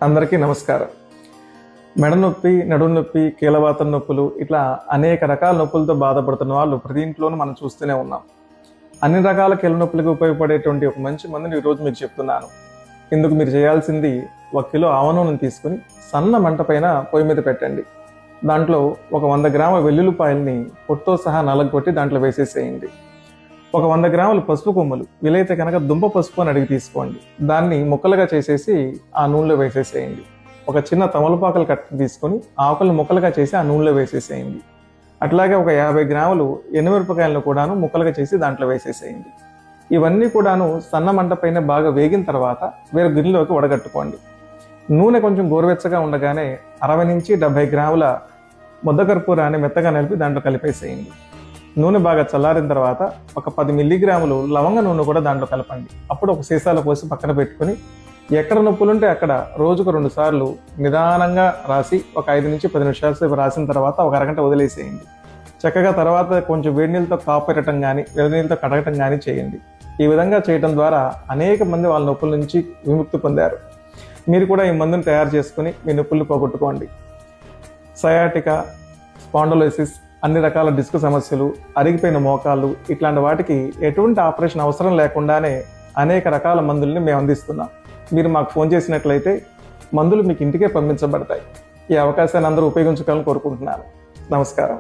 అందరికీ నమస్కారం. మెడ నొప్పి, నడుము నొప్పి, కీళ్ళవాతం నొప్పులు ఇట్లా అనేక రకాల నొప్పులతో బాధపడుతున్న వాళ్ళు ప్రతి ఇంట్లోనూ మనం చూస్తూనే ఉన్నాం. అన్ని రకాల కీళ్ళ నొప్పులకు ఉపయోగపడేటువంటి ఒక మంచి మందుని ఈరోజు మీకు చెప్తున్నాను. ఇందుకు మీరు చేయాల్సింది 1 కిలో ఆవ నూనెను తీసుకుని సన్న మంట పైన పొయ్యి మీద పెట్టండి. దాంట్లో ఒక 100 గ్రాముల వెల్లుల్లిపాయల్ని పొట్టుతో సహా నలగొట్టి దాంట్లో వేసేసేయండి. ఒక 100 గ్రాముల పసుపు కొమ్ములు, వీలైతే కనుక దుంప పసుపు అని అడిగి తీసుకోండి. దాన్ని ముక్కలుగా చేసేసి ఆ నూనెలో వేసేసేయండి. ఒక చిన్న తమలపాకుల కట్ట తీసుకొని ఆకులను ముక్కలుగా చేసి ఆ నూనెలో వేసేసేయండి. అట్లాగే ఒక 50 గ్రాములు ఎండుమిరపకాయలను కూడాను ముక్కలుగా చేసి దాంట్లో వేసేసేయండి. ఇవన్నీ కూడాను సన్న మంట పైన బాగా వేగిన తర్వాత వేరే గిన్నెలోకి వడగట్టుకోండి. నూనె కొంచెం గోరువెచ్చగా ఉండగానే 60 నుంచి 70 గ్రాముల ముద్దకర్పూరాన్ని మెత్తగా నలిపి దాంట్లో కలిపేసేయండి. నూనె బాగా చల్లారిన తర్వాత ఒక 10 మిల్లీగ్రాములు లవంగ నూనె కూడా దాంట్లో కలపండి. అప్పుడు ఒక సీసాలో పోసి పక్కన పెట్టుకుని ఎక్కడ నొప్పులుంటే అక్కడ రోజుకు 2 సార్లు నిదానంగా రాసి ఒక 5 నుంచి 10 నిమిషాల సేపు రాసిన తర్వాత ఒక అరగంట వదిలేసేయండి. చక్కగా తర్వాత కొంచెం వేడి నీళ్ళతో కాపెట్టడం కానీ వేడి నీళ్ళతో కడగటం కానీ చేయండి. ఈ విధంగా చేయడం ద్వారా అనేక మంది వాళ్ళ నొప్పుల నుంచి విముక్తి పొందారు. మీరు కూడా ఈ మందుని తయారు చేసుకుని మీ నొప్పులు పోగొట్టుకోండి. సయాటికా, స్పాండలోసిస్, అన్ని రకాల డిస్క్ సమస్యలు, అరిగిపోయిన మోకాళ్ళు ఇట్లాంటి వాటికి ఎటువంటి ఆపరేషన్ అవసరం లేకుండానే అనేక రకాల మందుల్ని మేము అందిస్తున్నాం. మీరు మాకు ఫోన్ చేసినట్లయితే మందులు మీకు ఇంటికే పంపించబడతాయి. ఈ అవకాశాన్ని అందరూ ఉపయోగించుకోవాలని కోరుకుంటున్నాను. నమస్కారం.